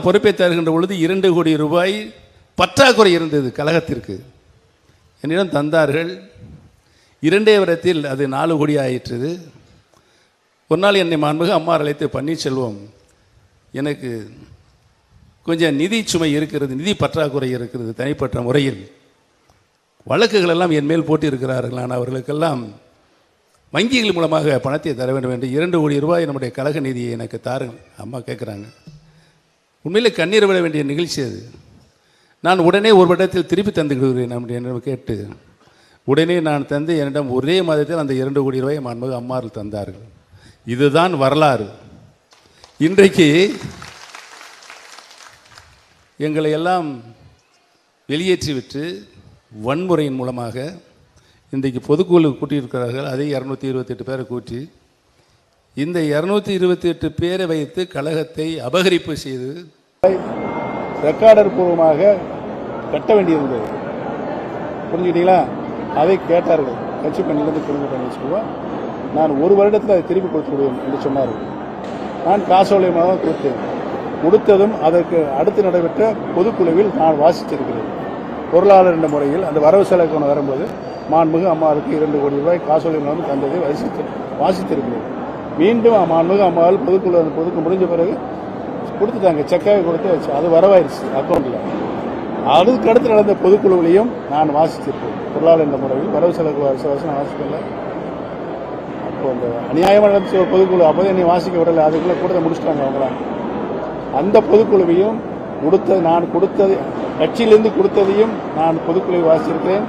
பொறுப்பை தருகின்ற பொழுது 2 கோடி ரூபாய் பற்றாக்குறை இருந்தது கழகத்திற்கு. என்னிடம் தந்தார்கள். 2 வருடத்தில் அது 4 கோடி ஆயிற்று. ஒரு நாள் என்னை மாண்புமிகு அம்மா அழைத்து, பன்னீர்செல்வம், எனக்கு கொஞ்சம் நிதி சுமை இருக்கிறது, நிதி பற்றாக்குறை இருக்கிறது, தனிப்பட்ட முறையில் வழக்குகள் எல்லாம் என் மேல் போட்டு இருக்கிறார்கள். நான் அவர்களுக்கெல்லாம் வங்கிகள் மூலமாக பணத்தை தர வேண்டும் என்று 2 கோடி ரூபாய் நம்முடைய கழக நிதியை எனக்கு தாருங்கள் அம்மா கேட்குறாங்க. உண்மையிலே கண்ணீர் விட வேண்டிய நிகழ்ச்சி அது. நான் உடனே ஒரு இடத்தில் திருப்பி தந்து விடுகிறேன் என்னிடம் கேட்டு உடனே நான் தந்து என்னிடம் ஒரே மாதத்தில் அந்த 2 கோடி ரூபாய் மாண்புமிகு அம்மார்கள் தந்தார்கள். இதுதான் வரலாறு. இன்றைக்கு எங்களை எல்லாம் வெளியேற்றிவிட்டு வன்முறையின் மூலமாக இன்றைக்கு பொதுக்குழு கூட்டியிருக்கிறார்கள். அதை 228 பேரை கூட்டி இந்த 228 பேரை வைத்து கழகத்தை அபகரிப்பு செய்து ரெக்கார்டர் பூர்வமாக கட்ட வேண்டியிருந்தது. புரிஞ்சுக்கிட்டீங்களா? அதை கேட்டார்கள். கட்சி பணியிலிருந்து திரும்ப வச்சுக்குவோம், நான் 1 வருடத்தில் அதை திருப்பி கொடுத்து விடுவேன் என்று சொன்னார்கள். நான் காசோலையமாக கொடுத்ததும் அதற்கு அடுத்து நடைபெற்ற பொதுக்குழுவில் நான் வாசித்திருக்கிறேன். பொருளாளர் என்ற முறையில் அந்த வரவு செலவு வரும்போது மாண்புமிகு அம்மாவுக்கு 2 கோடி ரூபாய் காசோலையமாக தந்ததை வாசித்திருக்கிறேன். மீண்டும் மாண்புமிகு அம்மாவில் பொதுக்குழு முடிஞ்ச பிறகு கொடுத்துட்டாங்க, செக்காக கொடுத்து வச்சு அது வரவாயிருச்சு அக்கௌண்ட்டில். அதுக்கு அடுத்து நடந்த பொதுக்குழுவிலையும் நான் வாசித்திருக்கேன். பொருளாளர் என்ற முறையில் வரவு செலவு நான் வாசிக்கல. அப்போ அந்த அநியாயமாக நடந்த பொதுக்குழு அப்போது என்னை வாசிக்க விடலை. அதுக்குள்ளே கூட்டத்தை முடிச்சுட்டாங்க அவங்களாம். அந்த பொதுக்குழுவையும் நான் கொடுத்தது கட்சியிலிருந்து கொடுத்ததையும் நான் பொதுக்குழுவை வாசித்திருக்கிறேன்.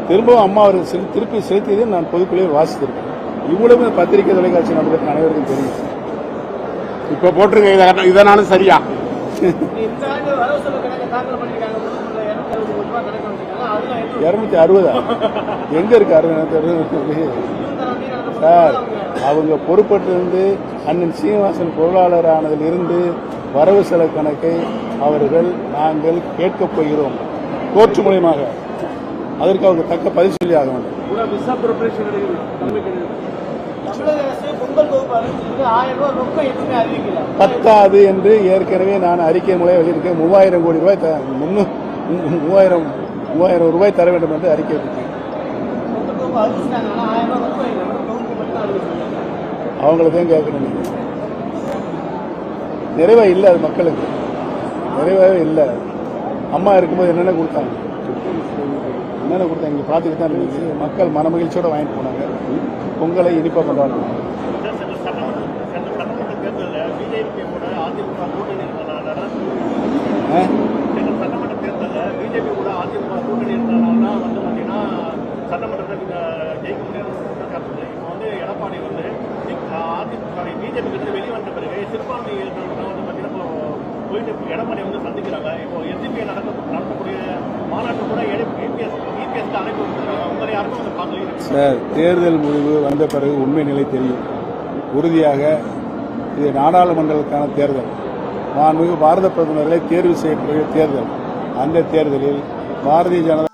திரும்பவும் அம்மா அவர்கள் திருப்பி செலுத்தியதையும் நான் பொதுக்குழுவை வாசித்திருக்கேன். இவ்வளவு பத்திரிகை தொலைக்காட்சி நண்பர்கள் அனைவருக்கும் தெரியும். இப்ப போட்டிருங்க, இதனாலும் சரியா? 260 எங்க இருக்கு? 60 சார், அவங்க பொறுப்பற்றிருந்து அண்ணன் சீனிவாசன் பொருளாளர் ஆனதில் இருந்து வரவு செலவு கணக்கை நாங்கள் கேட்கப் போகிறோம் கோர்ட் மூலமாக. அதற்கு அவங்க தக்க பதில் சொல்லி ஆக வேண்டும். பத்தாது என்று ஏற்கனவே நான் அறிக்கை மூலம் வெளியிருக்கேன். 3000 கோடி ரூபாய் 3000 ரூபாய் தர வேண்டும் என்று அறிக்கை விட்டேன். அவங்களுக்கும் கேட்கணும். நிறைவே இல்லை, அது மக்களுக்கு நிறைவாகவே இல்லை. அம்மா இருக்கும்போது என்னென்ன கொடுத்தாங்க இங்கே பார்த்துக்கிட்டு தான் இருந்துச்சு. மக்கள் மனமகிழ்ச்சியோடு வாங்கிட்டு போனாங்க. பொங்கலை இனிப்பாக கொண்டாடுறாங்க. சார், தேர்தல் முடிவு வந்த பிறகு உண்மை நிலை தெரியும். உறுதியாக இது நாடாளுமன்றத்துக்கான தேர்தல். மாண்புமிகு பாரத பிரதமர்களை தேர்வு செய்யக்கூடிய தேர்தல். அந்த தேர்தலில் பாரதிய ஜனதா